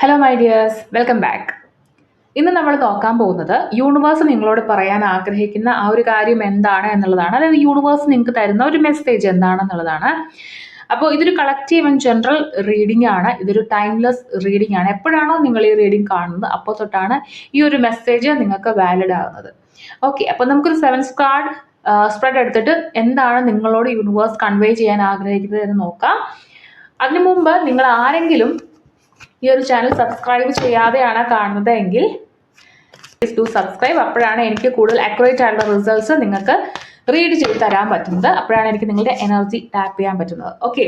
Hello my dears, welcome back. ഇന്ന് നമ്മൾ നോക്കാൻ പോകുന്നത് യൂണിവേഴ്സ് നിങ്ങളോട് പറയാൻ ആഗ്രഹിക്കുന്ന ആ ഒരു കാര്യം എന്താണ് എന്നുള്ളതാണ്. അതായത് യൂണിവേഴ്സ് നിങ്ങൾക്ക് തരുന്ന ഒരു മെസ്സേജ് എന്താണെന്നുള്ളതാണ്. അപ്പോൾ ഇതൊരു കളക്റ്റീവ് ആൻഡ് ജനറൽ റീഡിംഗ് ആണ്. ഇതൊരു ടൈംലെസ് റീഡിംഗ് ആണ്. എപ്പോഴാണോ നിങ്ങൾ ഈ റീഡിംഗ് കാണുന്നത് അപ്പോൾ തൊട്ടാണ് ഈ ഒരു മെസ്സേജ് നിങ്ങൾക്ക് വാലിഡ് ആകുന്നത്. ഓക്കെ, അപ്പോൾ നമുക്കൊരു 7 കാർഡ് സ്പ്രെഡ് എടുത്തിട്ട് എന്താണ് നിങ്ങളോട് യൂണിവേഴ്സ് കൺവേ ചെയ്യാൻ ആഗ്രഹിക്കുന്നത് എന്ന് നോക്കാം. അതിനു മുമ്പ് നിങ്ങൾ ആരെങ്കിലും ഈ ഒരു ചാനൽ സബ്സ്ക്രൈബ് ചെയ്യാതെയാണ് കാണുന്നത് എങ്കിൽ പ്ലീസ് ഡു സബ്സ്ക്രൈബ്. അപ്പോഴാണ് എനിക്ക് കൂടുതൽ അക്യുറേറ്റ് ആയിട്ടുള്ള റിസൾട്ട്സ് നിങ്ങൾക്ക് റീഡ് ചെയ്ത് തരാൻ പറ്റുന്നത്. അപ്പോഴാണ് എനിക്ക് നിങ്ങളുടെ എനർജി ടാപ്പ് ചെയ്യാൻ പറ്റുന്നത്. ഓക്കെ,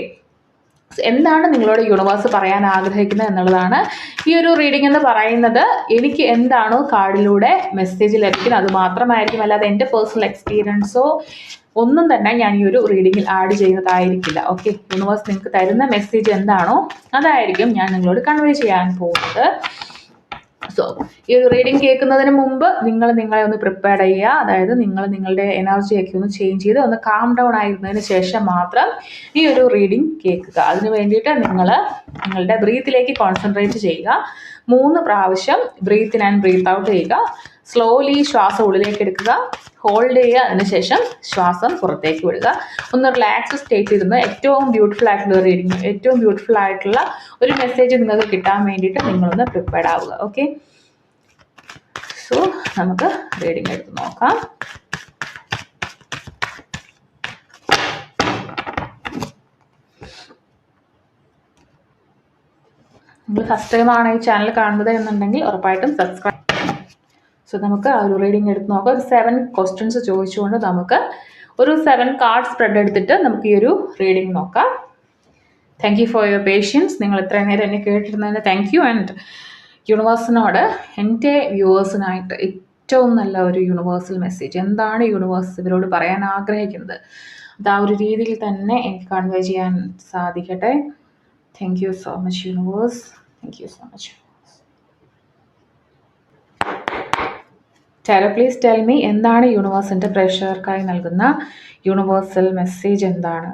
എന്താണ് നിങ്ങളോട് യൂണിവേഴ്സ് പറയാൻ ആഗ്രഹിക്കുന്നത് എന്നുള്ളതാണ് ഈ ഒരു റീഡിംഗ് എന്ന് പറയുന്നത്. എനിക്ക് എന്താണോ കാർഡിലൂടെ മെസ്സേജ് ലഭിക്കുന്നത് അത് മാത്രമായിരിക്കും, അല്ലാതെ എൻ്റെ പേഴ്സണൽ എക്സ്പീരിയൻസോ ഒന്നും തന്നെ ഞാൻ ഈ ഒരു റീഡിങ്ങിൽ ആഡ് ചെയ്യുന്നതായിരിക്കില്ല. ഓക്കെ, യൂണിവേഴ്സ് നിങ്ങൾക്ക് തരുന്ന മെസ്സേജ് എന്താണോ അതായിരിക്കും ഞാൻ നിങ്ങളോട് കൺവേ ചെയ്യാൻ പോകുന്നത്. സോ ഈ ഒരു റീഡിംഗ് കേൾക്കുന്നതിന് മുമ്പ് നിങ്ങളെ ഒന്ന് പ്രിപ്പയർ ചെയ്യുക. അതായത് നിങ്ങളുടെ എനർജിയൊക്കെ ഒന്ന് ചേഞ്ച് ചെയ്ത് ഒന്ന് കാം ഡൗൺ ആയിരുന്നതിന് ശേഷം മാത്രം ഈ ഒരു റീഡിംഗ് കേൾക്കുക. അതിന് വേണ്ടിയിട്ട് നിങ്ങളുടെ ബ്രീത്തിലേക്ക് കോൺസെൻട്രേറ്റ് ചെയ്യുക. 3 പ്രാവശ്യം breathe in and breathe out ചെയ്യുക. സ്ലോലി ശ്വാസം ഉള്ളിലേക്ക് എടുക്കുക, ഹോൾഡ് ചെയ്യുക, അതിനുശേഷം ശ്വാസം പുറത്തേക്ക് വിടുക. ഒന്ന് റിലാക്സ് സ്റ്റേറ്റ് ഇരുന്ന് ഏറ്റവും ബ്യൂട്ടിഫുൾ ആയിട്ടുള്ള റീഡിങ്, ഏറ്റവും ബ്യൂട്ടിഫുൾ ആയിട്ടുള്ള ഒരു മെസ്സേജ് നിങ്ങൾക്ക് കിട്ടാൻ വേണ്ടിയിട്ട് നിങ്ങളൊന്ന് പ്രിപ്പയർഡ് ആവുക. ഓക്കെ, സോ നമുക്ക് റീഡിങ് എടുത്ത് നോക്കാം. നിങ്ങൾ ഫസ്റ്റ് ടൈമാണ് ഈ ചാനൽ കാണുന്നത് എന്നുണ്ടെങ്കിൽ ഉറപ്പായിട്ടും സബ്സ്ക്രൈബ്. സോ നമുക്ക് ആ ഒരു റീഡിംഗ് എടുത്ത് നോക്കാം. ഒരു 7 ക്വസ്റ്റ്യൻസ് ചോദിച്ചുകൊണ്ട് നമുക്ക് ഒരു 7 കാർഡ് സ്പ്രെഡ് എടുത്തിട്ട് നമുക്ക് ഈ ഒരു റീഡിംഗ് നോക്കാം. Thank you for your patients. നിങ്ങൾ ഇത്രയും നേരം എന്നെ കേട്ടിരുന്നതിന് താങ്ക് യു. ആൻഡ് യൂണിവേഴ്സിനോട് എൻ്റെ വ്യൂവേഴ്സിനായിട്ട് ഏറ്റവും നല്ല ഒരു യൂണിവേഴ്സൽ മെസ്സേജ് എന്താണ് യൂണിവേഴ്സ് ഇവരോട് പറയാൻ ആഗ്രഹിക്കുന്നത് അത് ആ ഒരു രീതിയിൽ തന്നെ എനിക്ക് കൺവേ ചെയ്യാൻ സാധിക്കട്ടെ. Thank you so much universe. Thank you so much. Tarot please tell me, എന്താണ് യൂണിവേഴ്സിൻ്റെ പ്രേക്ഷകർക്കായി നൽകുന്ന യൂണിവേഴ്സൽ മെസ്സേജ് എന്താണ്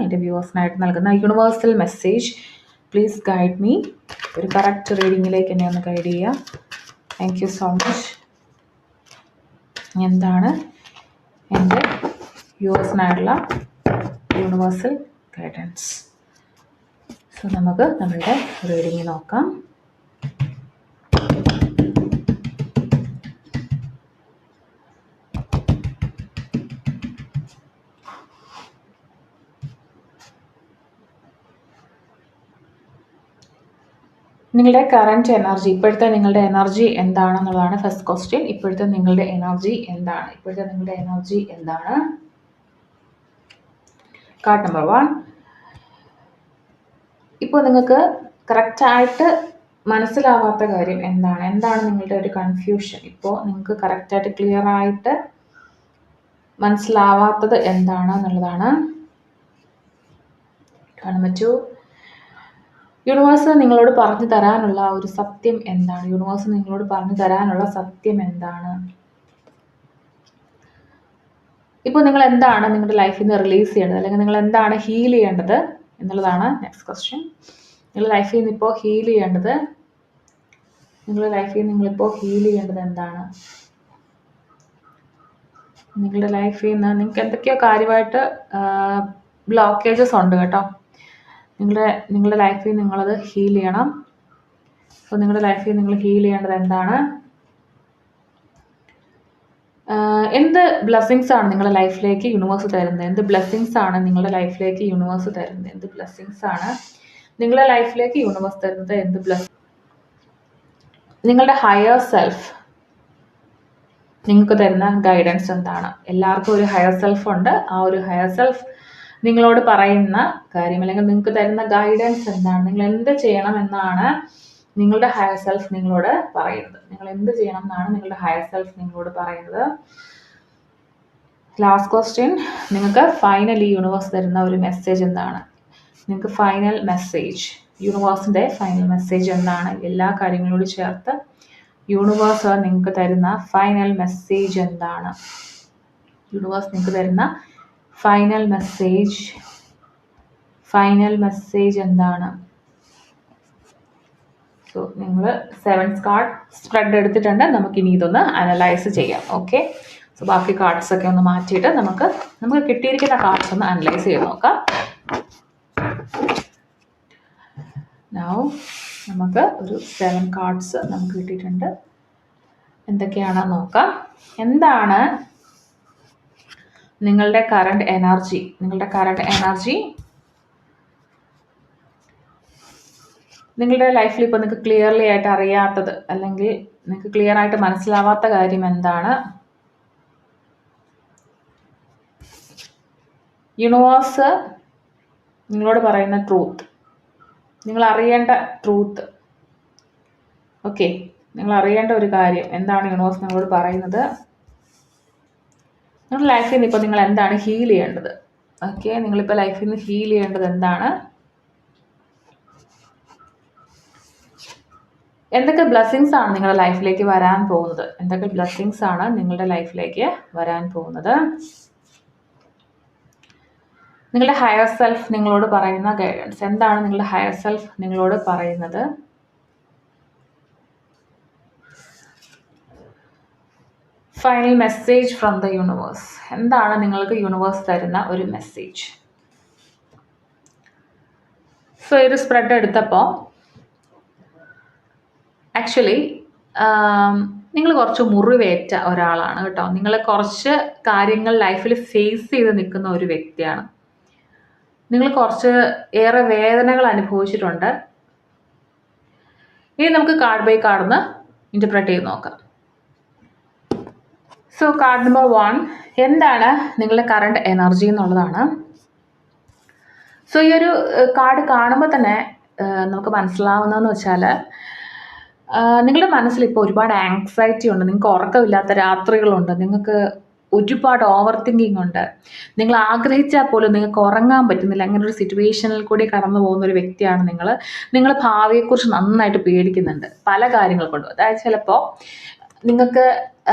എൻ്റെ വ്യൂവേഴ്സിനായിട്ട് നൽകുന്ന universal message? Please guide me. ഒരു കറക്റ്റ് റീഡിങ്ങിലേക്ക് എന്നെ ഒന്ന് ഗൈഡ് ചെയ്യുക. Thank you so much. എന്താണ് എൻ്റെ വ്യൂവേഴ്സിനായിട്ടുള്ള യൂണിവേഴ്സൽ ഗൈഡൻസ്? സോ നമുക്ക് നമ്മളുടെ റീഡിങ് നോക്കാം. നിങ്ങളുടെ കറൻറ്റ് എനർജി, ഇപ്പോഴത്തെ നിങ്ങളുടെ എനർജി എന്താണെന്നുള്ളതാണ് ഫസ്റ്റ് ക്വസ്റ്റ്യൻ. ഇപ്പോഴത്തെ നിങ്ങളുടെ എനർജി എന്താണ്? Card number 1. ഇപ്പോൾ നിങ്ങൾക്ക് കറക്റ്റായിട്ട് മനസ്സിലാവാത്ത കാര്യം എന്താണ് നിങ്ങളുടെ ഒരു കൺഫ്യൂഷൻ? ഇപ്പോൾ നിങ്ങൾക്ക് കറക്റ്റായിട്ട് ക്ലിയർ ആയിട്ട് മനസ്സിലാവാത്തത് എന്താണെന്നുള്ളതാണ്. Card number 2. യൂണിവേഴ്സ് നിങ്ങളോട് പറഞ്ഞു തരാനുള്ള ഒരു സത്യം എന്താണ്? യൂണിവേഴ്സ് നിങ്ങളോട് പറഞ്ഞു തരാനുള്ള സത്യം എന്താണ്? ഇപ്പോൾ നിങ്ങൾ എന്താണ് നിങ്ങളുടെ ലൈഫിൽ നിന്ന് റിലീസ് ചെയ്യേണ്ടത്, അല്ലെങ്കിൽ നിങ്ങൾ എന്താണ് ഹീൽ ചെയ്യേണ്ടത് എന്നുള്ളതാണ് നെക്സ്റ്റ് ക്വസ്റ്റ്യൻ. നിങ്ങളുടെ ലൈഫിൽ നിന്ന് ഇപ്പോൾ ഹീൽ ചെയ്യേണ്ടത് എന്താണ്? നിങ്ങളുടെ ലൈഫിൽ നിന്ന് നിങ്ങൾക്ക് എന്തൊക്കെയോ കാര്യമായിട്ട് ബ്ലോക്കേജസ് ഉണ്ട് കേട്ടോ. നിങ്ങളുടെ ലൈഫിൽ നിങ്ങളത് ഹീൽ ചെയ്യണം. സോ നിങ്ങളുടെ ലൈഫിൽ നിങ്ങൾ ഹീൽ ചെയ്യേണ്ടത് എന്താണ്? എന്ത് ബ്ലെസ്സിങ്സ് ആണ് നിങ്ങളുടെ ലൈഫിലേക്ക് യൂണിവേഴ്സ് തരുന്നത്? എന്ത് ബ്ലെസ്സിങ്സ് ആണ് നിങ്ങളുടെ ലൈഫിലേക്ക് യൂണിവേഴ്സ് തരുന്നത്? എന്ത് ബ്ലെസ്സിങ്സ് ആണ് നിങ്ങളുടെ ലൈഫിലേക്ക് യൂണിവേഴ്സ് തരുന്നത്? എന്ത് ബ്ലെസ്സിങ്? നിങ്ങളുടെ ഹയർ സെൽഫ് നിങ്ങൾക്ക് തരുന്ന ഗൈഡൻസ് എന്താണ്? എല്ലാവർക്കും ഒരു ഹയർ സെൽഫ് ഉണ്ട്. ആ ഒരു ഹയർ സെൽഫ് നിങ്ങളോട് പറയുന്ന കാര്യം, അല്ലെങ്കിൽ നിങ്ങൾക്ക് തരുന്ന ഗൈഡൻസ് എന്താണ്? നിങ്ങൾ എന്ത് ചെയ്യണം എന്നാണ് നിങ്ങളുടെ ഹയർ സെൽഫ് നിങ്ങളോട് പറയുന്നത്? നിങ്ങൾ എന്ത് ചെയ്യണം എന്നാണ് നിങ്ങളുടെ ഹയർ സെൽഫ് നിങ്ങളോട് പറയുന്നത്? ലാസ്റ്റ് ക്വസ്റ്റ്യൻ, നിങ്ങൾക്ക് ഫൈനലി യൂണിവേഴ്സ് തരുന്ന ഒരു മെസ്സേജ് എന്താണ്? നിങ്ങൾക്ക് ഫൈനൽ മെസ്സേജ്, യൂണിവേഴ്സിൻ്റെ ഫൈനൽ മെസ്സേജ് എന്താണ്? എല്ലാ കാര്യങ്ങളോട് ചേർത്ത് യൂണിവേഴ്സ് നിങ്ങൾക്ക് തരുന്ന ഫൈനൽ മെസ്സേജ് എന്താണ്? യൂണിവേഴ്സ് നിങ്ങൾക്ക് തരുന്ന ഫൈനൽ മെസ്സേജ് എന്താണ്? സോ നിങ്ങൾ 7 കാർഡ് സ്പ്രെഡ് എടുത്തിട്ടുണ്ട്. നമുക്കിനി ഇതൊന്ന് അനലൈസ് ചെയ്യാം. ഓക്കെ, സോ ബാക്കി കാർഡ്സൊക്കെ ഒന്ന് മാറ്റിയിട്ട് നമുക്ക് കിട്ടിയിരിക്കുന്ന കാർഡ്സ് ഒന്ന് അനലൈസ് ചെയ്ത് നോക്കാം. നൗ നമുക്ക് ഒരു 7 കാർഡ്സ് നമുക്ക് കിട്ടിയിട്ടുണ്ട്. എന്തൊക്കെയാണെന്ന് നോക്കാം. എന്താണ് നിങ്ങളുടെ കറണ്ട് എനർജി? നിങ്ങളുടെ ലൈഫിൽ ഇപ്പോൾ നിങ്ങൾക്ക് ക്ലിയർലി ആയിട്ട് അറിയാത്തത്, അല്ലെങ്കിൽ നിങ്ങൾക്ക് ക്ലിയർ ആയിട്ട് മനസ്സിലാവാത്ത കാര്യം എന്താണ്? യൂണിവേഴ്സ് നിങ്ങളോട് പറയുന്ന ട്രൂത്ത്, നിങ്ങൾ അറിയേണ്ട ട്രൂത്ത്. ഓക്കെ, നിങ്ങൾ അറിയേണ്ട ഒരു കാര്യം എന്താണ് യൂണിവേഴ്സ് നിങ്ങളോട് പറയുന്നത്? നിങ്ങളുടെ ലൈഫിൽ നിന്ന് ഇപ്പോൾ നിങ്ങൾ എന്താണ് ഹീൽ ചെയ്യേണ്ടത്? ഓക്കെ, നിങ്ങളിപ്പോൾ ലൈഫിൽ നിന്ന് ഹീൽ ചെയ്യേണ്ടത് എന്താണ്? എന്തൊക്കെ ബ്ലെസ്സിങ്സ് ആണ് നിങ്ങളുടെ ലൈഫിലേക്ക് വരാൻ പോകുന്നത്? നിങ്ങളുടെ ഹയർ സെൽഫ് നിങ്ങളോട് പറയുന്ന ഗൈഡൻസ് എന്താണ്? നിങ്ങളുടെ ഹയർ സെൽഫ് നിങ്ങളോട് പറയുന്നത് final message from the universe. എന്താണ് നിങ്ങൾക്ക് യൂണിവേഴ്സ് തരുന്ന ഒരു മെസ്സേജ്? സോ ഒരു സ്പ്രെഡ് എടുത്തപ്പോൾ ആക്ച്വലി നിങ്ങൾ കുറച്ച് മുറിവേറ്റ ഒരാളാണ് കേട്ടോ. നിങ്ങൾ കുറച്ച് കാര്യങ്ങൾ ലൈഫിൽ ഫേസ് ചെയ്ത് നിൽക്കുന്ന ഒരു വ്യക്തിയാണ്. നിങ്ങൾ കുറച്ച് ഏറെ വേദനകൾ അനുഭവിച്ചിട്ടുണ്ട്. ഇനി നമുക്ക് കാർഡ് ബൈ കാർഡ് ഒന്ന് ഇൻ്റർപ്രറ്റ് ചെയ്ത് നോക്കാം. സോ കാർഡ് നമ്പർ 1 എന്താണ് നിങ്ങളുടെ കറണ്ട് എനർജി എന്നുള്ളതാണ്. സോ ഈ ഒരു കാർഡ് കാണുമ്പോൾ തന്നെ നമുക്ക് മനസ്സിലാവുന്നതെന്ന് വെച്ചാൽ നിങ്ങളുടെ മനസ്സിൽ ഇപ്പോൾ ഒരുപാട് ആങ്സൈറ്റി ഉണ്ട്, നിങ്ങൾക്ക് ഉറക്കമില്ലാത്ത രാത്രികളുണ്ട്, നിങ്ങൾക്ക് ഒരുപാട് ഓവർ തിങ്കിങ് ഉണ്ട്, നിങ്ങൾ ആഗ്രഹിച്ചാൽ പോലും നിങ്ങൾക്ക് ഉറങ്ങാൻ പറ്റുന്നില്ല. അങ്ങനെ ഒരു സിറ്റുവേഷനിൽ കൂടി കടന്നു പോകുന്ന ഒരു വ്യക്തിയാണ് നിങ്ങൾ ഭാവിയെക്കുറിച്ച് നന്നായിട്ട് പേടിക്കുന്നുണ്ട് പല കാര്യങ്ങൾ കൊണ്ടും. അതായത് ചിലപ്പോൾ നിങ്ങൾക്ക്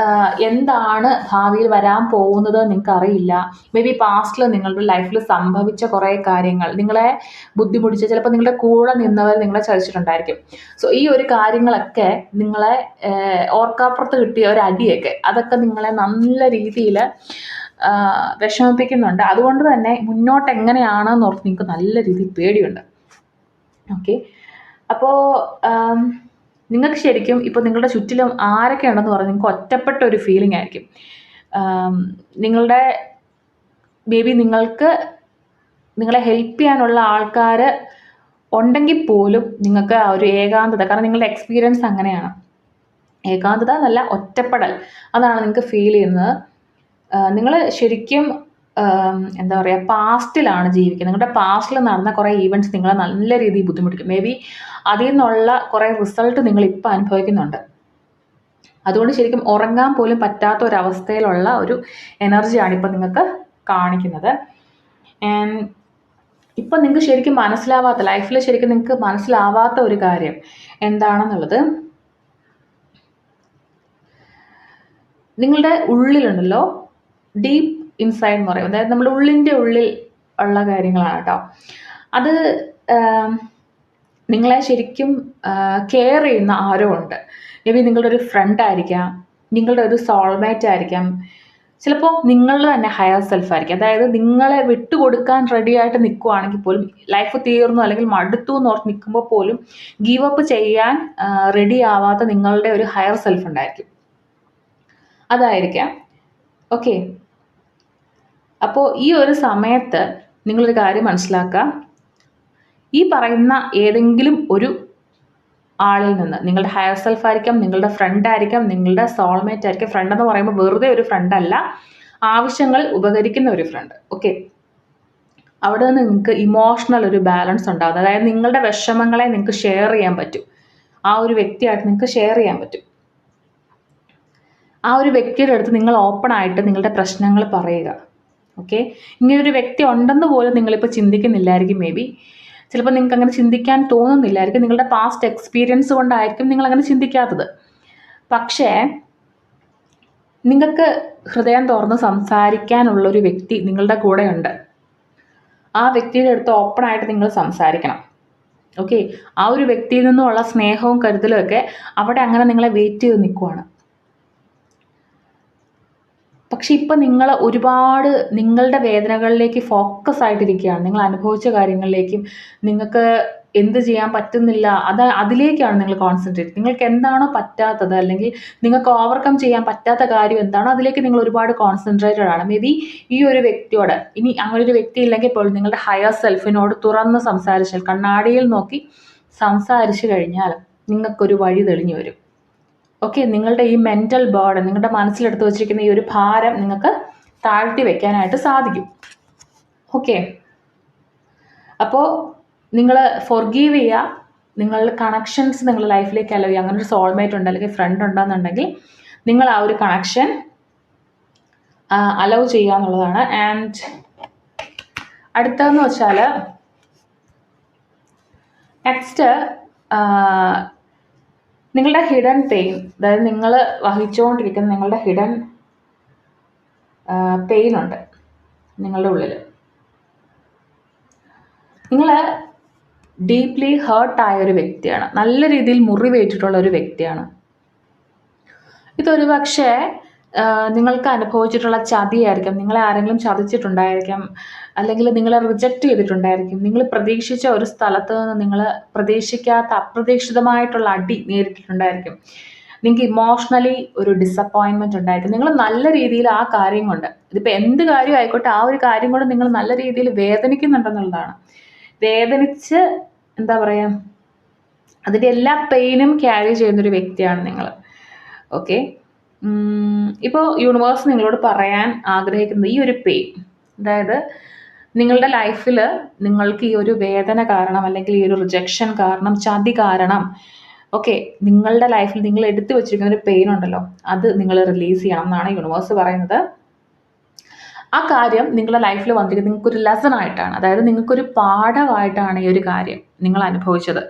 എന്താണ് ഭാവിയിൽ വരാൻ പോകുന്നത് നിങ്ങൾക്ക് അറിയില്ല. മേ ബി പാസ്റ്റിൽ നിങ്ങളുടെ ലൈഫിൽ സംഭവിച്ച കുറേ കാര്യങ്ങൾ നിങ്ങളെ ബുദ്ധിമുട്ടിച്ച്, ചിലപ്പോൾ നിങ്ങളുടെ കൂടെ നിന്നവർ നിങ്ങളെ ചതിച്ചിട്ടുണ്ടായിരിക്കും. സോ ഈ ഒരു കാര്യങ്ങളൊക്കെ നിങ്ങളെ ഓർക്കാപ്പുറത്ത് കിട്ടിയ ഒരു അടിയൊക്കെ അതൊക്കെ നിങ്ങളെ നല്ല രീതിയിൽ വിഷമിപ്പിക്കുന്നുണ്ട്. അതുകൊണ്ട് തന്നെ മുന്നോട്ട് എങ്ങനെയാണെന്ന് ഓർത്ത് നിങ്ങൾക്ക് നല്ല രീതിയിൽ പേടിയുണ്ട്. ഓക്കെ, അപ്പോൾ നിങ്ങൾക്ക് ശരിക്കും ഇപ്പോൾ നിങ്ങളുടെ ചുറ്റിലും ആരൊക്കെ ഉണ്ടെന്ന് പറഞ്ഞാൽ നിങ്ങൾക്ക് ഒറ്റപ്പെട്ട ഒരു ഫീലിംഗ് ആയിരിക്കും. നിങ്ങളുടെ മേ ബി നിങ്ങളെ ഹെൽപ്പ് ചെയ്യാനുള്ള ആൾക്കാർ ഉണ്ടെങ്കിൽ പോലും നിങ്ങൾക്ക് ആ ഒരു ഏകാന്തത, കാരണം നിങ്ങളുടെ എക്സ്പീരിയൻസ് അങ്ങനെയാണ്. ഏകാന്തത എന്നല്ല, ഒറ്റപ്പെടൽ, അതാണ് നിങ്ങൾക്ക് ഫീൽ ചെയ്യുന്നത്. നിങ്ങൾ ശരിക്കും എന്താ പറയുക, പാസ്റ്റിലാണ് ജീവിക്കുന്നത്. നിങ്ങളുടെ പാസ്റ്റിൽ നടന്ന കുറേ ഈവൻറ്റ്സ് നിങ്ങളെ നല്ല രീതിയിൽ ബുദ്ധിമുട്ടിക്കും. മേ ബി അതിൽ നിന്നുള്ള കുറേ റിസൾട്ട് നിങ്ങളിപ്പോൾ അനുഭവിക്കുന്നുണ്ട്. അതുകൊണ്ട് ശരിക്കും ഉറങ്ങാൻ പോലും പറ്റാത്ത ഒരവസ്ഥയിലുള്ള ഒരു എനർജിയാണ് ഇപ്പോൾ നിങ്ങൾക്ക് കാണിക്കുന്നത്. ആൻഡ് ഇപ്പം നിങ്ങൾക്ക് ശരിക്കും മനസ്സിലാവാത്ത, ലൈഫിൽ ശരിക്കും നിങ്ങൾക്ക് മനസ്സിലാവാത്ത ഒരു കാര്യം എന്താണെന്നുള്ളത്, നിങ്ങളുടെ ഉള്ളിലുണ്ടല്ലോ ഡീപ്പ് ഇൻസൈഡ് എന്ന് പറയും, അതായത് നമ്മുടെ ഉള്ളിൻ്റെ ഉള്ളിൽ ഉള്ള കാര്യങ്ങളാണ് കേട്ടോ. അത് നിങ്ങളെ ശരിക്കും കെയർ ചെയ്യുന്ന ആരോ ഉണ്ട്. മേ ബി നിങ്ങളുടെ ഒരു ഫ്രണ്ട് ആയിരിക്കാം, നിങ്ങളുടെ ഒരു സോൾമേറ്റ് ആയിരിക്കാം, ചിലപ്പോൾ നിങ്ങളുടെ തന്നെ ഹയർ സെൽഫ് ആയിരിക്കും. അതായത് നിങ്ങളെ വിട്ടുകൊടുക്കാൻ റെഡി ആയിട്ട് നിൽക്കുവാണെങ്കിൽ പോലും, ലൈഫ് തീർന്നു അല്ലെങ്കിൽ മടുത്തു എന്ന് ഓർത്ത് നിൽക്കുമ്പോൾ പോലും ഗീവ് അപ്പ് ചെയ്യാൻ റെഡി ആവാത്ത നിങ്ങളുടെ ഒരു ഹയർ സെൽഫ് ഉണ്ടായിരിക്കും. അതായിരിക്കാം. ഓക്കെ, അപ്പോൾ ഈ ഒരു സമയത്ത് നിങ്ങളൊരു കാര്യം മനസ്സിലാക്കുക. ഈ പറയുന്ന ഏതെങ്കിലും ഒരു ആളിൽ നിന്ന്, നിങ്ങളുടെ ഹയർ സെൽഫ് ആയിരിക്കാം, നിങ്ങളുടെ ഫ്രണ്ട് ആയിരിക്കാം, നിങ്ങളുടെ സോൾമേറ്റ് ആയിരിക്കാം. ഫ്രണ്ട് എന്ന് പറയുമ്പോൾ വെറുതെ ഒരു ഫ്രണ്ട് അല്ല, ആവശ്യങ്ങൾ ഉപകരിക്കുന്ന ഒരു ഫ്രണ്ട്. ഓക്കെ, അവിടെ നിന്ന് നിങ്ങൾക്ക് ഇമോഷണൽ ഒരു ബാലൻസ് ഉണ്ടാകും. അതായത് നിങ്ങളുടെ വിഷമങ്ങളെ നിങ്ങൾക്ക് ഷെയർ ചെയ്യാൻ പറ്റും. ആ ഒരു വ്യക്തിയായിട്ട് നിങ്ങൾക്ക് ഷെയർ ചെയ്യാൻ പറ്റും. ആ ഒരു വ്യക്തിയുടെ അടുത്ത് നിങ്ങൾ ഓപ്പൺ ആയിട്ട് നിങ്ങളുടെ പ്രശ്നങ്ങൾ പറയുക. ഓക്കെ, ഇങ്ങനൊരു വ്യക്തി ഉണ്ടെന്ന് പോലും നിങ്ങളിപ്പോൾ ചിന്തിക്കുന്നില്ലായിരിക്കും. മേ ബി ചിലപ്പോൾ നിങ്ങൾക്ക് അങ്ങനെ ചിന്തിക്കാൻ തോന്നുന്നില്ലായിരിക്കും. നിങ്ങളുടെ പാസ്റ്റ് എക്സ്പീരിയൻസ് കൊണ്ടായിരിക്കും നിങ്ങൾ അങ്ങനെ ചിന്തിക്കാത്തത്. പക്ഷേ നിങ്ങൾക്ക് ഹൃദയം തുറന്ന് സംസാരിക്കാനുള്ളൊരു വ്യക്തി നിങ്ങളുടെ കൂടെ ഉണ്ട്. ആ വ്യക്തിയുടെ അടുത്ത് ഓപ്പൺ ആയിട്ട് നിങ്ങൾ സംസാരിക്കണം. ഓക്കെ, ആ ഒരു വ്യക്തിയിൽ നിന്നുമുള്ള സ്നേഹവും കരുതലും ഒക്കെ അവിടെ അങ്ങനെ നിങ്ങളെ വെയിറ്റ് ചെയ്ത് നിൽക്കുവാണ്. പക്ഷെ ഇപ്പം നിങ്ങൾ ഒരുപാട് നിങ്ങളുടെ വേദനകളിലേക്ക് ഫോക്കസ് ആയിട്ടിരിക്കുകയാണ്, നിങ്ങൾ അനുഭവിച്ച കാര്യങ്ങളിലേക്കും നിങ്ങൾക്ക് എന്ത് ചെയ്യാൻ പറ്റുന്നില്ല അതിലേക്കാണ് നിങ്ങൾ കോൺസെൻട്രേറ്റ്. നിങ്ങൾക്ക് എന്താണോ പറ്റാത്തത് അല്ലെങ്കിൽ നിങ്ങൾക്ക് ഓവർകം ചെയ്യാൻ പറ്റാത്ത കാര്യം എന്താണോ അതിലേക്ക് നിങ്ങൾ ഒരുപാട് കോൺസെൻട്രേറ്റഡ് ആണ്. മേ ബി ഈ ഒരു വ്യക്തിയോട്, ഇനി അങ്ങനെ ഒരു വ്യക്തി ഇല്ലെങ്കിൽ പോലും നിങ്ങളുടെ ഹയർ സെൽഫിനോട് തുറന്ന് സംസാരിച്ചാൽ, കണ്ണാടിയിൽ നോക്കി സംസാരിച്ചു കഴിഞ്ഞാൽ നിങ്ങൾക്കൊരു വഴി തെളിഞ്ഞു വരും. ഓക്കെ, നിങ്ങളുടെ ഈ മെൻ്റൽ ബേർഡൻ, നിങ്ങളുടെ മനസ്സിലെടുത്ത് വെച്ചിരിക്കുന്ന ഈ ഒരു ഭാരം നിങ്ങൾക്ക് താഴ്ത്തി വെക്കാനായിട്ട് സാധിക്കും. ഓക്കെ, അപ്പോൾ നിങ്ങൾ ഫോർഗീവ് ചെയ്യുക, നിങ്ങളുടെ കണക്ഷൻസ് നിങ്ങളുടെ ലൈഫിലേക്ക് അലോ ചെയ്യുക. അങ്ങനെ ഒരു സോൾമേറ്റ് ഉണ്ട് അല്ലെങ്കിൽ ഫ്രണ്ട് ഉണ്ടെന്നുണ്ടെങ്കിൽ നിങ്ങൾ ആ ഒരു കണക്ഷൻ അലോ ചെയ്യുക എന്നുള്ളതാണ്. ആൻഡ് അടുത്തതെന്ന് വെച്ചാൽ നെക്സ്റ്റ് നിങ്ങളുടെ ഹിഡൻ പെയിൻ, അതായത് നിങ്ങൾ വഹിച്ചുകൊണ്ടിരിക്കുന്ന നിങ്ങളുടെ ഹിഡൻ പെയിൻ ഉണ്ട് നിങ്ങളുടെ ഉള്ളിൽ. നിങ്ങൾ ഡീപ്ലി ഹേർട്ടായ ഒരു വ്യക്തിയാണ്, നല്ല രീതിയിൽ മുറിവേറ്റിട്ടുള്ള ഒരു വ്യക്തിയാണ്. ഇതൊരു പക്ഷേ നിങ്ങൾക്ക് അനുഭവിച്ചിട്ടുള്ള ചതിയായിരിക്കാം, നിങ്ങളെ ആരെങ്കിലും ചതിച്ചിട്ടുണ്ടായിരിക്കാം, അല്ലെങ്കിൽ നിങ്ങളെ റിജക്റ്റ് ചെയ്തിട്ടുണ്ടായിരിക്കും. നിങ്ങൾ പ്രതീക്ഷിച്ച ഒരു സ്ഥലത്ത് നിന്ന് നിങ്ങൾ പ്രതീക്ഷിക്കാത്ത അപ്രതീക്ഷിതമായിട്ടുള്ള അടി നേരിട്ടിട്ടുണ്ടായിരിക്കും. നിങ്ങൾക്ക് ഇമോഷണലി ഒരു ഡിസപ്പോയിൻമെൻറ്റ് ഉണ്ടായിരിക്കും. നിങ്ങൾ നല്ല രീതിയിൽ ആ കാര്യം കൊണ്ട്, ഇതിപ്പോൾ എന്ത് കാര്യം ആയിക്കോട്ടെ, ആ ഒരു കാര്യം കൊണ്ട് നിങ്ങൾ നല്ല രീതിയിൽ വേദനിക്കുന്നുണ്ടെന്നുള്ളതാണ്. വേദനിച്ച് എന്താ പറയുക, അതിൻ്റെ എല്ലാ പെയിനും ക്യാരി ചെയ്യുന്നൊരു വ്യക്തിയാണ് നിങ്ങൾ. ഓക്കെ, ഇപ്പോൾ യൂണിവേഴ്സ് നിങ്ങളോട് പറയാൻ ആഗ്രഹിക്കുന്നത് ഈ ഒരു പെയിൻ, അതായത് നിങ്ങളുടെ ലൈഫിൽ നിങ്ങൾക്ക് ഈ ഒരു വേദന കാരണം അല്ലെങ്കിൽ ഈ ഒരു റിജക്ഷൻ കാരണം, ചതി കാരണം, ഓക്കെ, നിങ്ങളുടെ ലൈഫിൽ നിങ്ങൾ എടുത്തു വെച്ചിരിക്കുന്ന ഒരു പെയിൻ ഉണ്ടല്ലോ, അത് നിങ്ങൾ റിലീസ് ചെയ്യണം എന്നാണ് യൂണിവേഴ്സ് പറയുന്നത്. ആ കാര്യം നിങ്ങളുടെ ലൈഫിൽ വന്നിരിക്കുന്നത് നിങ്ങൾക്കൊരു ലെസൺ ആയിട്ടാണ്, അതായത് നിങ്ങൾക്കൊരു പാഠമായിട്ടാണ് ഈ ഒരു കാര്യം നിങ്ങൾ അനുഭവിച്ചത്.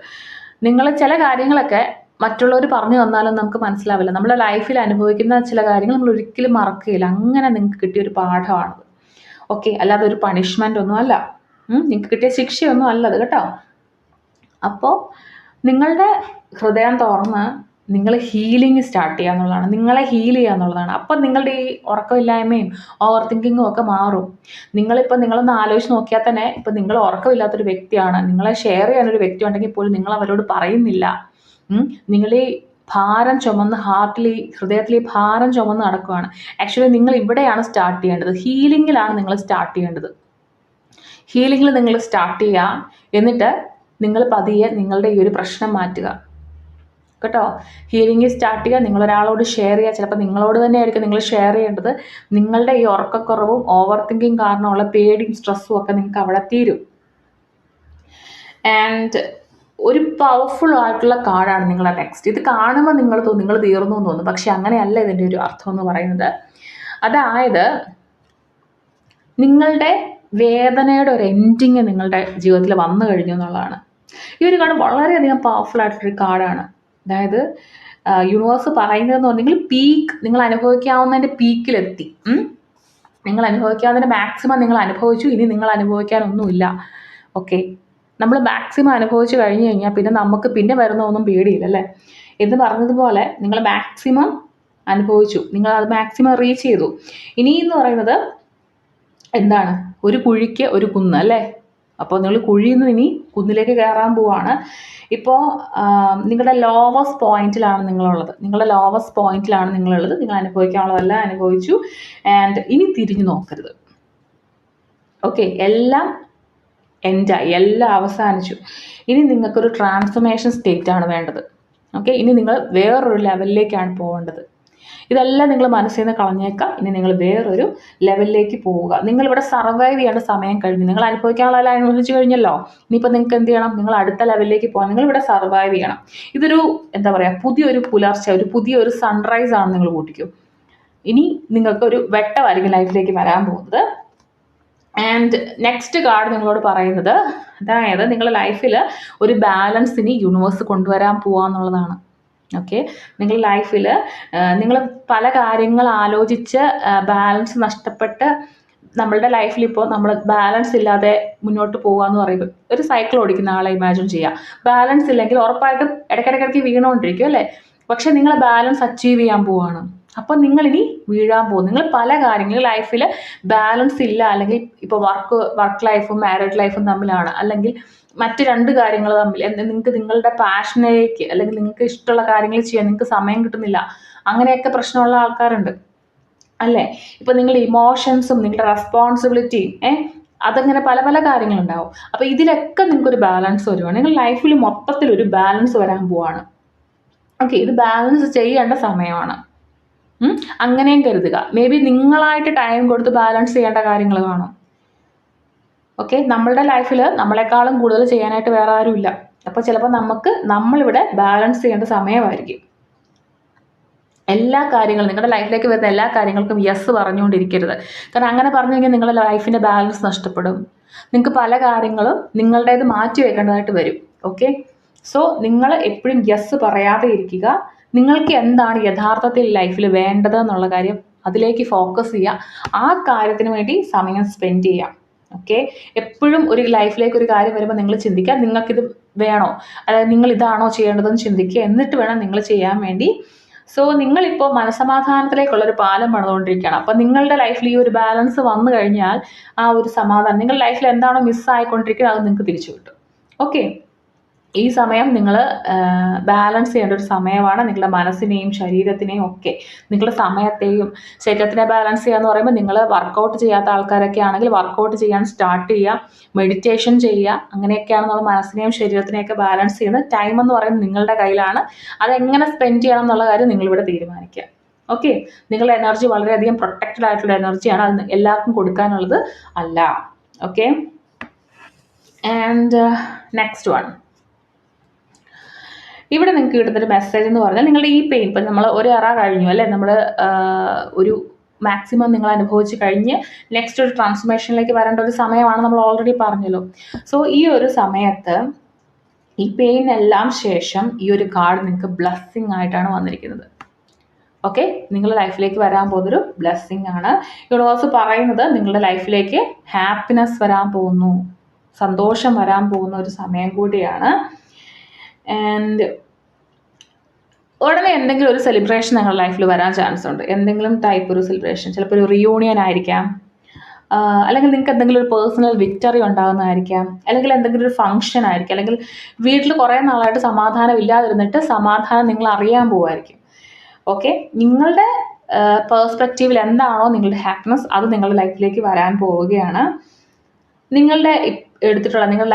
നിങ്ങൾ ചില കാര്യങ്ങളൊക്കെ മറ്റുള്ളവർ പറഞ്ഞു തന്നാലും നമുക്ക് മനസ്സിലാവില്ല. നമ്മുടെ ലൈഫിൽ അനുഭവിക്കുന്ന ചില കാര്യങ്ങൾ നമ്മൾ ഒരിക്കലും മറക്കുകയില്ല. അങ്ങനെ നിങ്ങൾക്ക് കിട്ടിയൊരു പാഠമാണത്. ഓക്കെ, അല്ലാതെ ഒരു പണിഷ്മെൻ്റ് ഒന്നും അല്ല, നിങ്ങൾക്ക് കിട്ടിയ ശിക്ഷയൊന്നും അല്ല അത് കേട്ടോ. അപ്പോൾ നിങ്ങളുടെ ഹൃദയം തുറന്ന് നിങ്ങൾ ഹീലിംഗ് സ്റ്റാർട്ട് ചെയ്യുക എന്നുള്ളതാണ്, നിങ്ങളെ ഹീൽ ചെയ്യുക എന്നുള്ളതാണ്. അപ്പം നിങ്ങളുടെ ഈ ഉറക്കമില്ലായ്മയും ഓവർ തിങ്കിങ്ങും ഒക്കെ മാറും. നിങ്ങളൊന്ന് ആലോചിച്ച് നോക്കിയാൽ തന്നെ, ഇപ്പം നിങ്ങൾ ഉറക്കമില്ലാത്തൊരു വ്യക്തിയാണ്, നിങ്ങളെ ഷെയർ ചെയ്യാനൊരു വ്യക്തി ഉണ്ടെങ്കിൽ പോലും നിങ്ങൾ അവരോട് പറയുന്നില്ല. നിങ്ങൾ ഈ ഭാരം ചുമന്ന് ഹൃദയത്തിൽ ഈ ഭാരം ചുമന്ന് നടക്കുകയാണ്. ആക്ച്വലി നിങ്ങൾ ഇവിടെയാണ് സ്റ്റാർട്ട് ചെയ്യേണ്ടത്, ഹീലിങ്ങിലാണ് നിങ്ങൾ സ്റ്റാർട്ട് ചെയ്യേണ്ടത്. ഹീലിങ്ങിൽ നിങ്ങൾ സ്റ്റാർട്ട് ചെയ്യുക, എന്നിട്ട് നിങ്ങൾ പതിയെ നിങ്ങളുടെ ഈ ഒരു പ്രശ്നം മാറ്റുക കേട്ടോ. ഹീലിംഗ് സ്റ്റാർട്ട് ചെയ്യുക, നിങ്ങളൊരാളോട് ഷെയർ ചെയ്യുക. ചിലപ്പോൾ നിങ്ങളോട് തന്നെ ആയിരിക്കും നിങ്ങൾ ഷെയർ ചെയ്യേണ്ടത്. നിങ്ങളുടെ ഈ ഉറക്കക്കുറവും ഓവർ തിങ്കിങ് കാരണമുള്ള പേടിയും സ്ട്രെസ്സും ഒക്കെ നിങ്ങൾക്ക് അവിടെ തീരും. ആൻഡ് ഒരു പവർഫുൾ ആയിട്ടുള്ള കാർഡാണ് നിങ്ങളുടെ നെക്സ്റ്റ്. ഇത് കാണുമ്പോൾ നിങ്ങൾ തീർന്നു എന്ന് തോന്നും, പക്ഷെ അങ്ങനെയല്ല ഇതിൻ്റെ ഒരു അർത്ഥം എന്ന് പറയുന്നത്. അതായത് നിങ്ങളുടെ വേദനയുടെ ഒരു എൻഡിങ് നിങ്ങളുടെ ജീവിതത്തിൽ വന്നു കഴിഞ്ഞു എന്നുള്ളതാണ്. ഈ ഒരു കാർഡ് വളരെയധികം പവർഫുൾ ആയിട്ടൊരു കാർഡാണ്. അതായത് യൂണിവേഴ്സ് പറയുന്നതെന്ന് പറഞ്ഞാൽ നിങ്ങൾ അനുഭവിക്കാവുന്നതിൻ്റെ പീക്കിലെത്തി. നിങ്ങൾ അനുഭവിക്കാവുന്നതിൻ്റെ മാക്സിമം നിങ്ങൾ അനുഭവിച്ചു, ഇനി നിങ്ങൾ അനുഭവിക്കാനൊന്നുമില്ല. ഓക്കെ, നമ്മൾ മാക്സിമം അനുഭവിച്ചു കഴിഞ്ഞ് കഴിഞ്ഞാൽ പിന്നെ നമുക്ക് പിന്നെ വരുന്നതൊന്നും പേടിയില്ല അല്ലേ എന്ന് പറഞ്ഞതുപോലെ നിങ്ങൾ മാക്സിമം അനുഭവിച്ചു, നിങ്ങൾ അത് മാക്സിമം റീച്ച് ചെയ്തു. ഇനി എന്ന് പറയുന്നത് എന്താണ്, ഒരു കുഴിക്ക് ഒരു കുന്ന് അല്ലേ. അപ്പോൾ നിങ്ങൾ കുഴിയിൽ നിന്ന് ഇനി കുന്നിലേക്ക് കയറാൻ പോവാണ്. ഇപ്പോൾ നിങ്ങളുടെ ലോവസ്റ്റ് പോയിന്റിലാണ് നിങ്ങളുള്ളത്, നിങ്ങൾ അനുഭവിക്കാനുള്ളതെല്ലാം അനുഭവിച്ചു. ആൻഡ് ഇനി തിരിഞ്ഞു നോക്കരുത്. ഓക്കെ, എല്ലാം എൻഡായി, എല്ലാം അവസാനിച്ചു. ഇനി നിങ്ങൾക്കൊരു ട്രാൻസ്ഫോർമേഷൻ സ്റ്റേറ്റാണ് വേണ്ടത്. ഓക്കെ, ഇനി നിങ്ങൾ വേറൊരു ലെവലിലേക്കാണ് പോകേണ്ടത്. ഇതെല്ലാം നിങ്ങൾ മനസ്സിൽ നിന്ന് കളഞ്ഞേക്കാം. ഇനി നിങ്ങൾ വേറൊരു ലെവലിലേക്ക് പോവുക. നിങ്ങളിവിടെ സർവൈവ് ചെയ്യേണ്ട സമയം കഴിഞ്ഞു, നിങ്ങൾ അനുഭവിക്കാനുള്ളതെല്ലാം അനുഭവിച്ചു കഴിഞ്ഞല്ലോ. ഇനിയിപ്പോൾ നിങ്ങൾക്ക് എന്ത് ചെയ്യണം, നിങ്ങൾ അടുത്ത ലെവലിലേക്ക് പോകാൻ നിങ്ങളിവിടെ സർവൈവ് ചെയ്യണം. ഇതൊരു എന്താ പറയുക, പുതിയൊരു പുലർച്ചെ, പുതിയൊരു സൺറൈസ് ആണ് നിങ്ങൾ കൂട്ടിക്കും. ഇനി നിങ്ങൾക്കൊരു വെട്ടമായിരിക്കും ലൈഫിലേക്ക് വരാൻ പോകുന്നത്. ആൻഡ് നെക്സ്റ്റ് കാർഡ് നിങ്ങളോട് പറയുന്നത്, അതായത് നിങ്ങളുടെ ലൈഫിൽ ഒരു ബാലൻസ് ഇനി യൂണിവേഴ്സ് കൊണ്ടുവരാൻ പോവാന്നുള്ളതാണ്. ഓക്കെ, നിങ്ങളുടെ ലൈഫിൽ നിങ്ങൾ പല കാര്യങ്ങൾ ആലോചിച്ച് ബാലൻസ് നഷ്ടപ്പെട്ട് നമ്മളുടെ ലൈഫിൽ ഇപ്പോൾ നമ്മൾ ബാലൻസ് ഇല്ലാതെ മുന്നോട്ട് പോകുക എന്ന് പറയുമ്പോൾ ഒരു സൈക്കിൾ ഓടിക്കുന്ന ആളെ ഇമാജിൻ ചെയ്യുക. ബാലൻസ് ഇല്ലെങ്കിൽ ഉറപ്പായിട്ടും ഇടയ്ക്കിടയ്ക്ക് വീണുകൊണ്ടിരിക്കും അല്ലേ? പക്ഷെ നിങ്ങൾ ബാലൻസ് അച്ചീവ് ചെയ്യാൻ പോവുകയാണ്. അപ്പോൾ നിങ്ങളിനി വീഴാൻ പോകും. നിങ്ങൾ പല കാര്യങ്ങളും ലൈഫിൽ ബാലൻസ് ഇല്ല, അല്ലെങ്കിൽ ഇപ്പോൾ വർക്ക് ലൈഫും മാരീഡ് ലൈഫും തമ്മിലാണ്, അല്ലെങ്കിൽ മറ്റ് രണ്ട് കാര്യങ്ങൾ തമ്മിൽ നിങ്ങൾക്ക് നിങ്ങളുടെ പാഷനിലേക്ക് അല്ലെങ്കിൽ നിങ്ങൾക്ക് ഇഷ്ടമുള്ള കാര്യങ്ങൾ ചെയ്യാൻ നിങ്ങൾക്ക് സമയം കിട്ടുന്നില്ല, അങ്ങനെയൊക്കെ പ്രശ്നമുള്ള ആൾക്കാരുണ്ട് അല്ലേ? ഇപ്പം നിങ്ങളുടെ ഇമോഷൻസും നിങ്ങളുടെ റെസ്പോൺസിബിലിറ്റിയും അതങ്ങനെ പല പല കാര്യങ്ങളുണ്ടാവും. അപ്പോൾ ഇതിലൊക്കെ നിങ്ങൾക്കൊരു ബാലൻസ് വരുവാണ്. നിങ്ങൾ ലൈഫിൽ മൊത്തത്തിൽ ഒരു ബാലൻസ് വരാൻ പോവാണ്. ഓക്കെ, ഇത് ബാലൻസ് ചെയ്യേണ്ട സമയമാണ്. അങ്ങനെയും കരുതുക. മേ ബി നിങ്ങളായിട്ട് ടൈം കൊടുത്ത് ബാലൻസ് ചെയ്യേണ്ട കാര്യങ്ങൾ കാണും. ഓക്കെ, നമ്മളുടെ ലൈഫിൽ നമ്മളെക്കാളും കൂടുതൽ ചെയ്യാനായിട്ട് വേറെ ആരുമില്ല. അപ്പോൾ ചിലപ്പോൾ നമ്മളിവിടെ ബാലൻസ് ചെയ്യേണ്ട സമയമായിരിക്കും. എല്ലാ കാര്യങ്ങളും നിങ്ങളുടെ ലൈഫിലേക്ക് വരുന്ന എല്ലാ കാര്യങ്ങൾക്കും യെസ് പറഞ്ഞുകൊണ്ടിരിക്കരുത്. കാരണം അങ്ങനെ പറഞ്ഞു കഴിഞ്ഞാൽ നിങ്ങളുടെ ലൈഫിൻ്റെ ബാലൻസ് നഷ്ടപ്പെടും. നിങ്ങൾക്ക് പല കാര്യങ്ങളും നിങ്ങളുടേത് മാറ്റി വെക്കേണ്ടതായിട്ട് വരും. ഓക്കെ, സോ നിങ്ങൾ എപ്പോഴും യെസ് പറയാതെ ഇരിക്കുക. നിങ്ങൾക്ക് എന്താണ് യഥാർത്ഥത്തിൽ ലൈഫിൽ വേണ്ടത് എന്നുള്ള കാര്യം അതിലേക്ക് ഫോക്കസ് ചെയ്യുക. ആ കാര്യത്തിന് വേണ്ടി സമയം സ്പെൻഡ് ചെയ്യുക. ഓക്കെ, എപ്പോഴും ഒരു ലൈഫിലേക്ക് ഒരു കാര്യം വരുമ്പോൾ നിങ്ങൾ ചിന്തിക്കുക, നിങ്ങൾക്കിത് വേണോ, അതായത് നിങ്ങൾ ഇതാണോ ചെയ്യേണ്ടതെന്ന് ചിന്തിക്കുക. എന്നിട്ട് വേണം നിങ്ങൾ ചെയ്യാൻ വേണ്ടി. സോ നിങ്ങളിപ്പോൾ മനസ്സമാധാനത്തിലേക്കുള്ളൊരു പാലം പണിതുകൊണ്ടിരിക്കുകയാണ്. അപ്പം നിങ്ങളുടെ ലൈഫിൽ ഈ ഒരു ബാലൻസ് വന്നു കഴിഞ്ഞാൽ ആ ഒരു സമാധാനം, നിങ്ങളുടെ ലൈഫിൽ എന്താണോ മിസ്സായിക്കൊണ്ടിരിക്കുന്നത് അത് നിങ്ങൾക്ക് തിരിച്ചു കിട്ടും. ഓക്കെ, ഈ സമയം നിങ്ങൾ ബാലൻസ് ചെയ്യേണ്ട ഒരു സമയമാണ്. നിങ്ങളുടെ മനസ്സിനെയും ശരീരത്തിനെയും ഒക്കെ, നിങ്ങളുടെ സമയത്തെയും ശരീരത്തിനെ ബാലൻസ് ചെയ്യുക എന്ന് പറയുമ്പോൾ നിങ്ങൾ വർക്കൗട്ട് ചെയ്യാത്ത ആൾക്കാരൊക്കെ ആണെങ്കിൽ വർക്കൗട്ട് ചെയ്യാൻ സ്റ്റാർട്ട് ചെയ്യുക, മെഡിറ്റേഷൻ ചെയ്യുക. അങ്ങനെയൊക്കെയാണ് നമ്മൾ മനസ്സിനെയും ശരീരത്തിനെയൊക്കെ ബാലൻസ് ചെയ്യുന്നത്. ടൈം എന്ന് പറയുന്നത് നിങ്ങളുടെ കയ്യിലാണ്. അതെങ്ങനെ സ്പെൻഡ് ചെയ്യണം എന്നുള്ള കാര്യം നിങ്ങളിവിടെ തീരുമാനിക്കുക. ഓക്കെ, നിങ്ങളുടെ എനർജി വളരെയധികം പ്രൊട്ടക്റ്റഡ് ആയിട്ടുള്ള എനർജിയാണ്. അത് എല്ലാവർക്കും കൊടുക്കാനുള്ളത് അല്ല. ഓക്കെ, ആൻഡ് നെക്സ്റ്റ് വൺ, ഇവിടെ നിങ്ങൾക്ക് കിട്ടുന്നൊരു മെസ്സേജ് എന്ന് പറഞ്ഞാൽ നിങ്ങളുടെ ഈ പെയിൻ, ഇപ്പം നമ്മൾ ഒരു എറ കഴിഞ്ഞു അല്ലേ, നമ്മൾ ഒരു മാക്സിമം നിങ്ങൾ അനുഭവിച്ച് കഴിഞ്ഞ് നെക്സ്റ്റ് ഒരു ട്രാൻസ്ഫോർമേഷനിലേക്ക് വരേണ്ട ഒരു സമയമാണ്, നമ്മൾ ഓൾറെഡി പറഞ്ഞല്ലോ. സോ ഈ ഒരു സമയത്ത് ഈ പെയിനെല്ലാം ശേഷം ഈ ഒരു കാർഡ് നിങ്ങൾക്ക് ബ്ലെസ്സിങ് ആയിട്ടാണ് വന്നിരിക്കുന്നത്. ഓക്കെ, നിങ്ങളുടെ ലൈഫിലേക്ക് വരാൻ പോകുന്നൊരു ബ്ലെസ്സിങ് ആണ്. യൂണിവേഴ്സ് പറയുന്നത് നിങ്ങളുടെ ലൈഫിലേക്ക് ഹാപ്പിനെസ് വരാൻ പോകുന്നു, സന്തോഷം വരാൻ പോകുന്ന ഒരു സമയം കൂടിയാണ്. ആൻഡ് ഉടനെ എന്തെങ്കിലും ഒരു സെലിബ്രേഷൻ നിങ്ങളുടെ ലൈഫിൽ വരാൻ ചാൻസ് ഉണ്ട്. എന്തെങ്കിലും ടൈപ്പ് ഒരു സെലിബ്രേഷൻ, ചിലപ്പോൾ ഒരു റിയൂണിയൻ ആയിരിക്കാം, അല്ലെങ്കിൽ നിങ്ങൾക്ക് എന്തെങ്കിലും ഒരു പേഴ്സണൽ വിക്ടറി ഉണ്ടാകുന്നതായിരിക്കാം, അല്ലെങ്കിൽ എന്തെങ്കിലും ഒരു ഫംഗ്ഷൻ ആയിരിക്കും, അല്ലെങ്കിൽ വീട്ടിൽ കുറേ നാളായിട്ട് സമാധാനം ഇല്ലാതിരുന്നിട്ട് സമാധാനം നിങ്ങൾ അറിയാൻ പോവുമായിരിക്കും. ഓക്കെ, നിങ്ങളുടെ പേഴ്സ്പെക്റ്റീവിൽ എന്താണോ നിങ്ങളുടെ ഹാപ്പിനെസ്, അത് നിങ്ങളുടെ ലൈഫിലേക്ക് വരാൻ പോവുകയാണ്. നിങ്ങളുടെ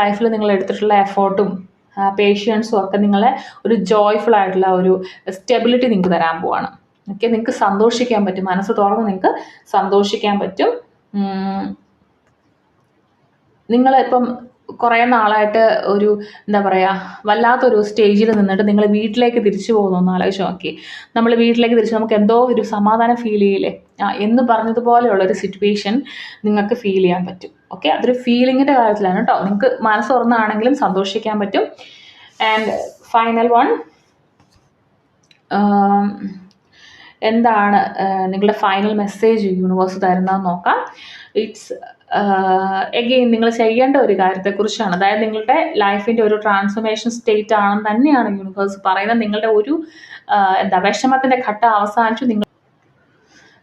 ലൈഫിൽ നിങ്ങൾ എടുത്തിട്ടുള്ള എഫേർട്ടും പേഷ്യൻസും ഒക്കെ നിങ്ങളെ ഒരു ജോയ്ഫുൾ ആയിട്ടുള്ള ഒരു സ്റ്റെബിലിറ്റി നിങ്ങൾക്ക് തരാൻ പോവാണ്. ഓക്കെ, നിങ്ങൾക്ക് സന്തോഷിക്കാൻ പറ്റും, മനസ്സ് തുറന്ന് നിങ്ങൾക്ക് സന്തോഷിക്കാൻ പറ്റും. നിങ്ങളിപ്പം കുറേ നാളായിട്ട് ഒരു എന്താ പറയുക വല്ലാത്തൊരു സ്റ്റേജിൽ നിന്നിട്ട് നിങ്ങൾ വീട്ടിലേക്ക് തിരിച്ചു പോകുന്നു ആലോചിച്ച് നോക്കി. നമ്മൾ വീട്ടിലേക്ക് തിരിച്ച് നമുക്ക് എന്തോ ഒരു സമാധാനം ഫീൽ ചെയ്യില്ലേ, എന്ന് പറഞ്ഞതുപോലെയുള്ളൊരു സിറ്റുവേഷൻ നിങ്ങൾക്ക് ഫീൽ ചെയ്യാൻ പറ്റും. ഓക്കെ, അതൊരു ഫീലിങ്ങിൻ്റെ കാര്യത്തിലാണ് കേട്ടോ. നിങ്ങൾക്ക് മനസ്സ് തുറന്നാണെങ്കിലും സന്തോഷിക്കാൻ പറ്റും. ആൻഡ് ഫൈനൽ വൺ, എന്താണ് നിങ്ങളുടെ ഫൈനൽ മെസ്സേജ് യൂണിവേഴ്സ് തരുന്നതെന്ന് നോക്കാം. ഇറ്റ്സ് എഗെയിൻ നിങ്ങൾ ചെയ്യേണ്ട ഒരു കാര്യത്തെക്കുറിച്ചാണ്. അതായത് നിങ്ങളുടെ ലൈഫിൻ്റെ ഒരു ട്രാൻസ്ഫോർമേഷൻ സ്റ്റേറ്റ് ആണെന്ന് തന്നെയാണ് യൂണിവേഴ്സ് പറയുന്നത്. നിങ്ങളുടെ ഒരു വിഷമത്തിൻ്റെ ഘട്ടം അവസാനിച്ചു,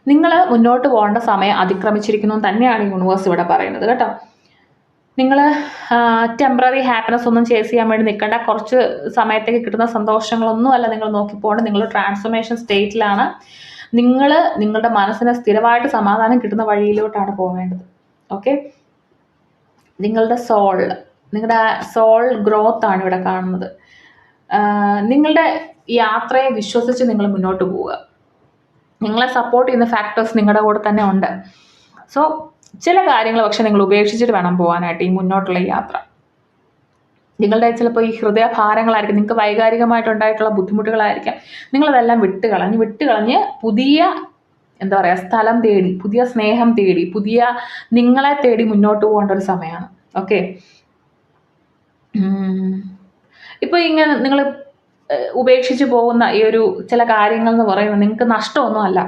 നിങ്ങൾ മുന്നോട്ട് പോകേണ്ട സമയം അതിക്രമിച്ചിരിക്കുന്നു തന്നെയാണ് യൂണിവേഴ്സ് ഇവിടെ പറയുന്നത് കേട്ടോ. നിങ്ങൾ ടെമ്പററി ഹാപ്പിനെസ് ഒന്നും ചേസ് ചെയ്യാൻ വേണ്ടി നിൽക്കേണ്ട. കുറച്ച് സമയത്തേക്ക് കിട്ടുന്ന സന്തോഷങ്ങളൊന്നും അല്ല നിങ്ങൾ നോക്കിപ്പോകേണ്ട. നിങ്ങൾ ട്രാൻസ്ഫോർമേഷൻ സ്റ്റേറ്റിലാണ്. നിങ്ങൾ നിങ്ങളുടെ മനസ്സിന് സ്ഥിരമായിട്ട് സമാധാനം കിട്ടുന്ന വഴിയിലോട്ടാണ് പോവേണ്ടത്. ഓക്കെ, നിങ്ങളുടെ സോൾ ഗ്രോത്ത് ആണ് ഇവിടെ കാണുന്നത്. നിങ്ങളുടെ യാത്രയെ വിശ്വസിച്ച് നിങ്ങൾ മുന്നോട്ട് പോവുക. നിങ്ങളെ സപ്പോർട്ട് ചെയ്യുന്ന ഫാക്ടേഴ്സ് നിങ്ങളുടെ കൂടെ തന്നെ ഉണ്ട്. സോ ചില കാര്യങ്ങൾ പക്ഷെ നിങ്ങൾ ഉപേക്ഷിച്ചിട്ട് വേണം പോകാനായിട്ട് ഈ മുന്നോട്ടുള്ള യാത്ര. നിങ്ങളുടെ ചിലപ്പോൾ ഈ ഹൃദയഭാരങ്ങളായിരിക്കും, നിങ്ങൾക്ക് വൈകാരികമായിട്ടുണ്ടായിട്ടുള്ള ബുദ്ധിമുട്ടുകളായിരിക്കാം. നിങ്ങളതെല്ലാം വിട്ടുകളഞ്ഞ് പുതിയ സ്ഥലം തേടി, പുതിയ സ്നേഹം തേടി, പുതിയ നിങ്ങളെ തേടി മുന്നോട്ട് പോകേണ്ട ഒരു സമയമാണ്. ഓക്കെ, ഇപ്പോൾ ഇങ്ങനെ നിങ്ങൾ ഉപേക്ഷിച്ച് പോകുന്ന ഈ ഒരു ചില കാര്യങ്ങൾ എന്ന് പറയുന്നത് നിങ്ങൾക്ക് നഷ്ടമൊന്നുമല്ല.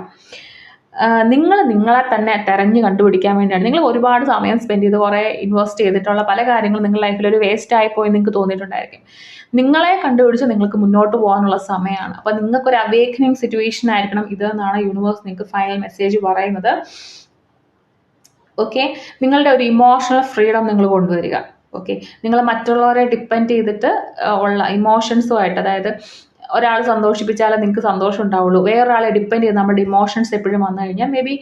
നിങ്ങളെ തന്നെ തിരഞ്ഞ് കണ്ടുപിടിക്കാൻ വേണ്ടിയാണ്. നിങ്ങൾ ഒരുപാട് സമയം സ്പെൻഡ് ചെയ്ത് കുറേ ഇൻവെസ്റ്റ് ചെയ്തിട്ടുള്ള പല കാര്യങ്ങളും നിങ്ങളുടെ ലൈഫിൽ ഒരു വേസ്റ്റ് ആയിപ്പോയി നിങ്ങൾക്ക് തോന്നിയിട്ടുണ്ടായിരിക്കും. നിങ്ങളെ കണ്ടുപിടിച്ച് നിങ്ങൾക്ക് മുന്നോട്ട് പോകാനുള്ള സമയമാണ്. അപ്പോൾ നിങ്ങൾക്കൊരു അവേക്കനിങ് സിറ്റുവേഷൻ ആയിരിക്കണം ഇത് എന്നാണ് യൂണിവേഴ്സ് നിങ്ങൾക്ക് ഫൈനൽ മെസ്സേജ് പറയുന്നത്. ഓക്കെ, നിങ്ങളുടെ ഒരു ഇമോഷണൽ ഫ്രീഡം നിങ്ങൾ കൊണ്ടുവരിക. ഓക്കെ, നിങ്ങൾ മറ്റുള്ളവരെ ഡിപ്പെൻഡ് ചെയ്തിട്ട് ഉള്ള ഇമോഷൻസുമായിട്ട്, അതായത് ഒരാൾ സന്തോഷിപ്പിച്ചാലേ നിങ്ങൾക്ക് സന്തോഷം ഉണ്ടാവുള്ളൂ. വേറൊരാളെ ഡിപ്പെൻഡ് ചെയ്ത് നമ്മുടെ ഇമോഷൻസ് എപ്പോഴും വന്നു കഴിഞ്ഞാൽ മേ ബി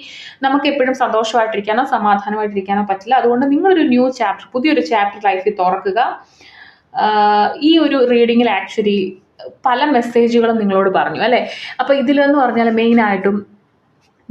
നമുക്ക് എപ്പോഴും സന്തോഷമായിട്ടിരിക്കാനോ സമാധാനമായിട്ടിരിക്കാനോ പറ്റില്ല. അതുകൊണ്ട് നിങ്ങളൊരു ന്യൂ ചാപ്റ്റർ, പുതിയൊരു ചാപ്റ്റർ ലൈഫിൽ തുറക്കുക. ഈ ഒരു റീഡിങ്ങിൽ ആക്ച്വലി പല മെസ്സേജുകളും നിങ്ങളോട് പറഞ്ഞു അല്ലേ. അപ്പോൾ ഇതിലെന്ന് പറഞ്ഞാൽ മെയിനായിട്ടും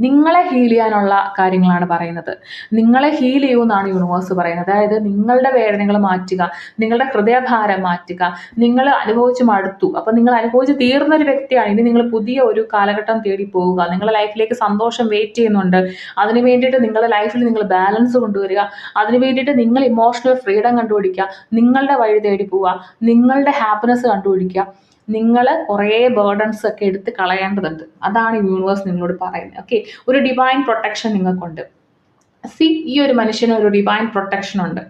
നിങ്ങളെ ഹീൽ ചെയ്യാനുള്ള കാര്യങ്ങളാണ് പറയുന്നത്. നിങ്ങളെ ഹീൽ ചെയ്യുമെന്നാണ് യൂണിവേഴ്സ് പറയുന്നത്. അതായത് നിങ്ങളുടെ വേദനകൾ മാറ്റുക, നിങ്ങളുടെ ഹൃദയഭാരം മാറ്റുക. നിങ്ങൾ അനുഭവിച്ച് മടുത്തു, അപ്പം നിങ്ങൾ അനുഭവിച്ച് തീർന്ന ഒരു വ്യക്തിയാണ്. ഇനി നിങ്ങൾ പുതിയ ഒരു കാലഘട്ടം തേടി പോവുക. നിങ്ങളുടെ ലൈഫിലേക്ക് സന്തോഷം വെയിറ്റ് ചെയ്യുന്നുണ്ട്. അതിന് വേണ്ടിയിട്ട് നിങ്ങളുടെ ലൈഫിൽ നിങ്ങൾ ബാലൻസ് കൊണ്ടുവരിക. അതിന് വേണ്ടിയിട്ട് നിങ്ങൾ ഇമോഷണൽ ഫ്രീഡം കണ്ടുപിടിക്കുക. നിങ്ങളുടെ വഴി തേടി പോവുക. നിങ്ങളുടെ ഹാപ്പിനെസ് കണ്ടുപിടിക്കുക. നിങ്ങൾ കുറേ ബേർഡൻസ് ഒക്കെ എടുത്ത് കളയേണ്ടതുണ്ട്. അതാണ് യൂണിവേഴ്സ് നിങ്ങളോട് പറയുന്നത്. ഓക്കെ, ഒരു ഡിവൈൻ പ്രൊട്ടക്ഷൻ നിങ്ങൾക്കുണ്ട്. ഈ ഒരു മനുഷ്യന് ഒരു ഡിവൈൻ പ്രൊട്ടക്ഷൻ ഉണ്ട്.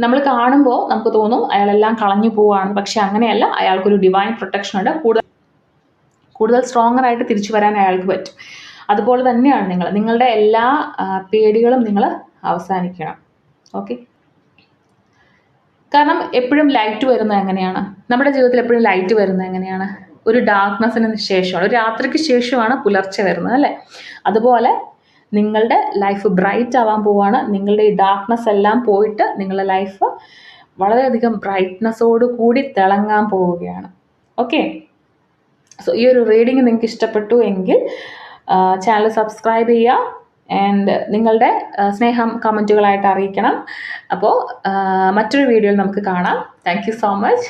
നമ്മൾ കാണുമ്പോൾ നമുക്ക് തോന്നും അയാളെല്ലാം കളഞ്ഞു പോവുകയാണ്. പക്ഷെ അങ്ങനെയല്ല, അയാൾക്കൊരു ഡിവൈൻ പ്രൊട്ടക്ഷൻ ഉണ്ട്. കൂടുതൽ സ്ട്രോങ്ങർ ആയിട്ട് തിരിച്ചു വരാൻ അയാൾക്ക് പറ്റും. അതുപോലെ തന്നെയാണ് നിങ്ങളുടെ എല്ലാ പേടികളും നിങ്ങൾ അവസാനിക്കണം. ഓക്കെ, കാരണം എപ്പോഴും ലൈറ്റ് വരുന്നത് എങ്ങനെയാണ്, നമ്മുടെ ജീവിതത്തിൽ എപ്പോഴും ലൈറ്റ് വരുന്നത് എങ്ങനെയാണ്, ഒരു ഡാർക്ക്നെസ്സിന് ശേഷമാണ്, ഒരു രാത്രിക്ക് ശേഷമാണ് പുലർച്ചെ വരുന്നത് അല്ലേ. അതുപോലെ നിങ്ങളുടെ ലൈഫ് ബ്രൈറ്റ് ആവാൻ പോവാണ്. നിങ്ങളുടെ ഈ ഡാർക്ക്നെസ് എല്ലാം പോയിട്ട് നിങ്ങളുടെ ലൈഫ് വളരെയധികം ബ്രൈറ്റ്നെസ്സോട് കൂടി തിളങ്ങാൻ പോവുകയാണ്. ഓക്കെ, സോ ഈ ഒരു റീഡിങ് നിങ്ങൾക്ക് ഇഷ്ടപ്പെട്ടു എങ്കിൽ ചാനൽ സബ്സ്ക്രൈബ് ചെയ്യുക. ആൻഡ് നിങ്ങളുടെ സ്നേഹം കമൻറ്റുകളായിട്ട് അറിയിക്കണം. അപ്പോൾ മറ്റൊരു വീഡിയോയിൽ നമുക്ക് കാണാം. Thank you so much.